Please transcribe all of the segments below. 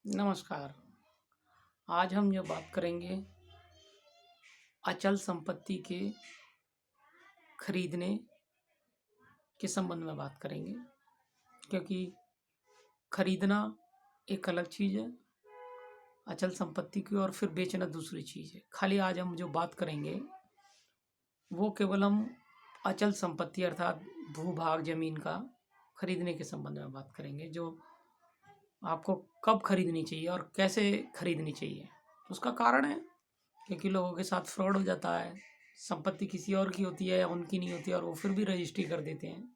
नमस्कार। आज हम जो बात करेंगे अचल संपत्ति के खरीदने के संबंध में बात करेंगे, क्योंकि खरीदना एक अलग चीज़ है अचल संपत्ति की, और फिर बेचना दूसरी चीज़ है। खाली आज हम जो बात करेंगे वो केवल हम अचल संपत्ति अर्थात भूभाग ज़मीन का खरीदने के संबंध में बात करेंगे, जो आपको कब खरीदनी चाहिए और कैसे खरीदनी चाहिए। उसका कारण है क्योंकि लोगों के साथ फ्रॉड हो जाता है। संपत्ति किसी और की होती है या उनकी नहीं होती है, और वो फिर भी रजिस्ट्री कर देते हैं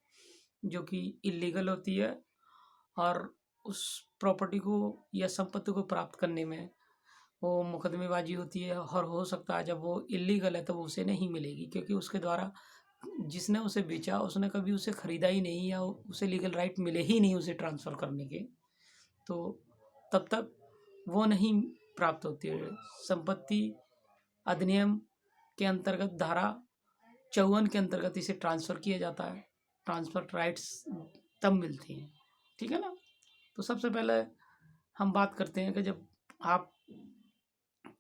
जो कि इलीगल होती है। और उस प्रॉपर्टी को या संपत्ति को प्राप्त करने में वो मुकदमेबाजी होती है, और हो सकता है जब वो इलीगल है तो वो उसे नहीं मिलेगी, क्योंकि उसके द्वारा जिसने उसे बेचा उसने कभी उसे खरीदा ही नहीं, या उसे लीगल राइट मिले ही नहीं उसे ट्रांसफ़र करने के। तो तब तक वो नहीं प्राप्त होती है। संपत्ति अधिनियम के अंतर्गत धारा 54 के अंतर्गत इसे ट्रांसफ़र किया जाता है। ट्रांसफ़र राइट्स तब मिलती हैं, ठीक है ना। तो सबसे पहले हम बात करते हैं कि जब आप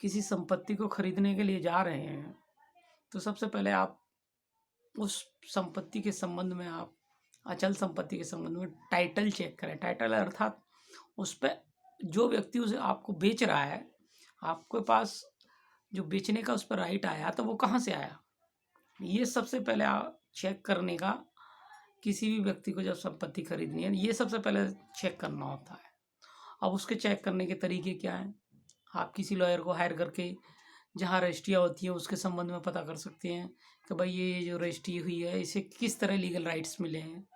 किसी संपत्ति को खरीदने के लिए जा रहे हैं तो सबसे पहले आप उस संपत्ति के संबंध में, आप अचल संपत्ति के संबंध में टाइटल चेक करें। टाइटल अर्थात उस पर जो व्यक्ति उसे आपको बेच रहा है, आपके पास जो बेचने का उस पर राइट आया तो वो कहाँ से आया, ये सबसे पहले आप चेक करने का। किसी भी व्यक्ति को जब संपत्ति खरीदनी है ये सबसे पहले चेक करना होता है। अब उसके चेक करने के तरीके क्या हैं, आप किसी लॉयर को हायर करके जहाँ रजिस्ट्रियाँ होती हैं उसके संबंध में पता कर सकते हैं कि भाई ये जो रजिस्ट्री हुई है इसे किस तरह लीगल राइट्स मिले हैं।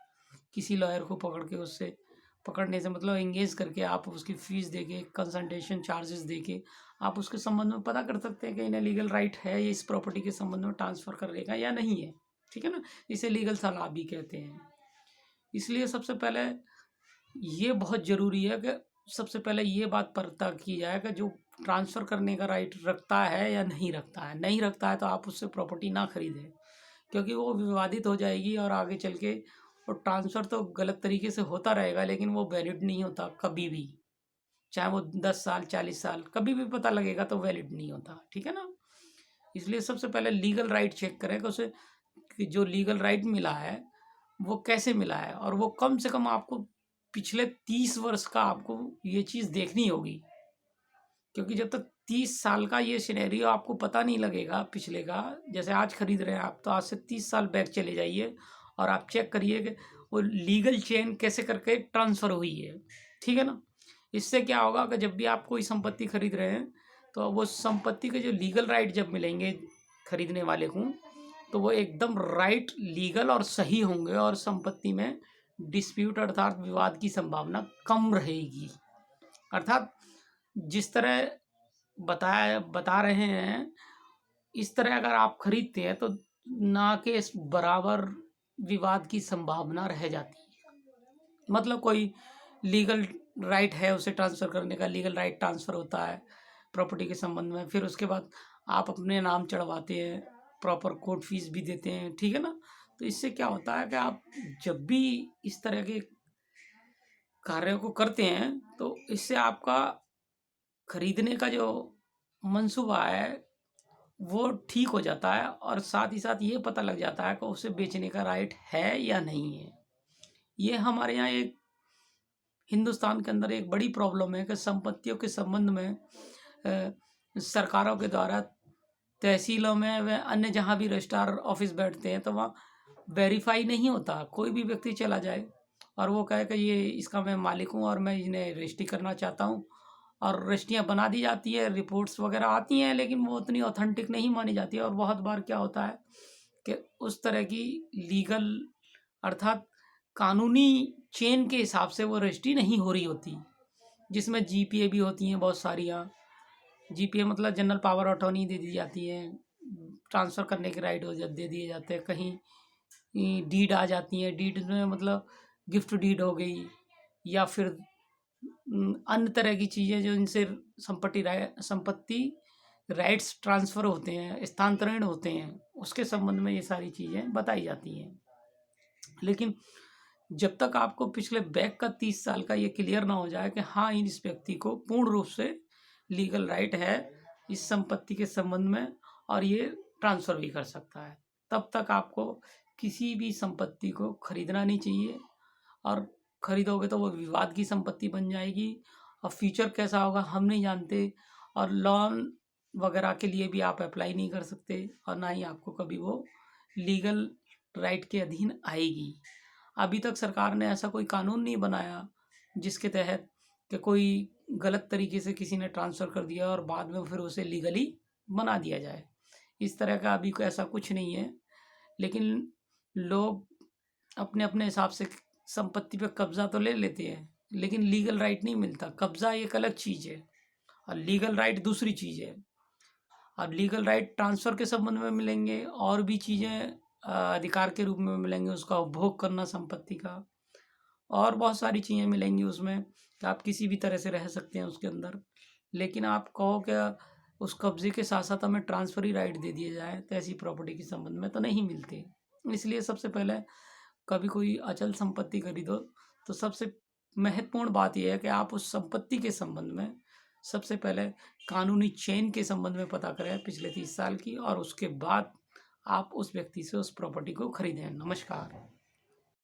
किसी लॉयर को पकड़ के, उससे पकड़ने से मतलब एंगेज करके, आप उसकी फ़ीस दे के, कंसल्टेशन चार्जेस दे के आप उसके संबंध में पता कर सकते हैं कि इन्हें लीगल राइट है ये इस प्रॉपर्टी के संबंध में ट्रांसफ़र करेगा या नहीं है, ठीक है ना। इसे लीगल सलाह भी कहते हैं। इसलिए सबसे पहले ये बहुत ज़रूरी है कि सबसे पहले ये बात पता की जाए कि जो ट्रांसफ़र करने का राइट रखता है या नहीं रखता है। नहीं रखता है तो आप उससे प्रॉपर्टी ना खरीदें, क्योंकि वो विवादित हो जाएगी और आगे चल के वो ट्रांसफ़र तो गलत तरीके से होता रहेगा लेकिन वो वैलिड नहीं होता कभी भी। चाहे वो 10 साल 40 साल कभी भी पता लगेगा तो वैलिड नहीं होता, ठीक है ना। इसलिए सबसे पहले लीगल राइट चेक करें कि उसे, कि जो लीगल राइट मिला है वो कैसे मिला है, और वो कम से कम आपको पिछले 30 वर्ष का आपको ये चीज़ देखनी होगी। क्योंकि जब तक 30 साल का ये सिनेरियो आपको पता नहीं लगेगा पिछले का, जैसे आज खरीद रहे हैं आप, तो आज से 30 साल बैक चले जाइए और आप चेक करिए कि वो लीगल चेन कैसे करके ट्रांसफ़र हुई है, ठीक है ना। इससे क्या होगा कि जब भी आप कोई संपत्ति खरीद रहे हैं तो वो संपत्ति के जो लीगल राइट जब मिलेंगे खरीदने वाले को, तो वो एकदम राइट, लीगल और सही होंगे, और संपत्ति में डिस्प्यूट अर्थात विवाद की संभावना कम रहेगी। अर्थात जिस तरह बता रहे हैं इस तरह अगर आप खरीदते हैं तो ना के इस बराबर विवाद की संभावना रह जाती है। मतलब कोई लीगल राइट है उसे ट्रांसफ़र करने का, लीगल राइट ट्रांसफ़र होता है प्रॉपर्टी के संबंध में, फिर उसके बाद आप अपने नाम चढ़वाते हैं, प्रॉपर कोर्ट फीस भी देते हैं, ठीक है ना। तो इससे क्या होता है कि आप जब भी इस तरह के कार्यों को करते हैं तो इससे आपका खरीदने का जो मंसूबा है वो ठीक हो जाता है, और साथ ही साथ ये पता लग जाता है कि उसे बेचने का राइट है या नहीं है। ये हमारे यहाँ एक हिंदुस्तान के अंदर एक बड़ी प्रॉब्लम है कि संपत्तियों के संबंध में सरकारों के द्वारा तहसीलों में व अन्य जहाँ भी रजिस्ट्रार ऑफिस बैठते हैं तो वहाँ वेरीफाई नहीं होता। कोई भी व्यक्ति चला जाए और वो कहे कि ये इसका मैं मालिक हूँ और मैं इन्हें रजिस्ट्री करना चाहता हूँ, और रजिस्ट्रियाँ बना दी जाती है, रिपोर्ट्स वगैरह आती हैं, लेकिन वो उतनी ऑथेंटिक नहीं मानी जाती है। और बहुत बार क्या होता है कि उस तरह की लीगल अर्थात कानूनी चेन के हिसाब से वो रजिस्ट्री नहीं हो रही होती, जिसमें जीपीए भी होती हैं बहुत सारियाँ। जीपीए मतलब जनरल पावर अटॉर्नी दे दी जाती है, ट्रांसफ़र करने के राइट दे दिए जाते हैं। कहीं डीड आ जाती हैं, डीड में मतलब गिफ्ट डीड हो गई, या फिर अन्य तरह की चीज़ें जो इनसे संपत्ति राइट्स ट्रांसफ़र होते हैं, स्थानांतरण होते हैं, उसके संबंध में ये सारी चीज़ें बताई जाती हैं। लेकिन जब तक आपको पिछले बैक का 30 साल का ये क्लियर ना हो जाए कि हाँ, इस व्यक्ति को पूर्ण रूप से लीगल राइट है इस संपत्ति के संबंध में और ये ट्रांसफ़र भी कर सकता है, तब तक आपको किसी भी संपत्ति को खरीदना नहीं चाहिए। और खरीदोगे तो वो विवाद की संपत्ति बन जाएगी और फ्यूचर कैसा होगा हम नहीं जानते, और लोन वगैरह के लिए भी आप अप्लाई नहीं कर सकते और ना ही आपको कभी वो लीगल राइट के अधीन आएगी। अभी तक सरकार ने ऐसा कोई कानून नहीं बनाया जिसके तहत कि कोई गलत तरीके से किसी ने ट्रांसफ़र कर दिया और बाद में फिर उसे लीगली बना दिया जाए। इस तरह का अभी कोई ऐसा कुछ नहीं है, लेकिन लोग अपने-अपने हिसाब से संपत्ति पे कब्ज़ा तो ले लेते हैं, लेकिन लीगल राइट नहीं मिलता। कब्ज़ा एक अलग चीज़ है और लीगल राइट दूसरी चीज़ है। अब लीगल राइट ट्रांसफ़र के संबंध में मिलेंगे और भी चीज़ें अधिकार के रूप में मिलेंगे, उसका उपभोग करना संपत्ति का, और बहुत सारी चीज़ें मिलेंगी उसमें कि आप किसी भी तरह से रह सकते हैं उसके अंदर। लेकिन आप कहो क्या उस कब्ज़े के साथ-साथ हमें ट्रांसफ़र ही राइट दे दिए जाएँ, तो ऐसी प्रॉपर्टी के संबंध में तो नहीं मिलते। इसलिए सबसे पहले कभी कोई अचल संपत्ति खरीदो तो सबसे महत्वपूर्ण बात यह है कि आप उस संपत्ति के संबंध में सबसे पहले कानूनी चेन के संबंध में पता करें पिछले 30 साल की, और उसके बाद आप उस व्यक्ति से उस प्रॉपर्टी को खरीदें। नमस्कार।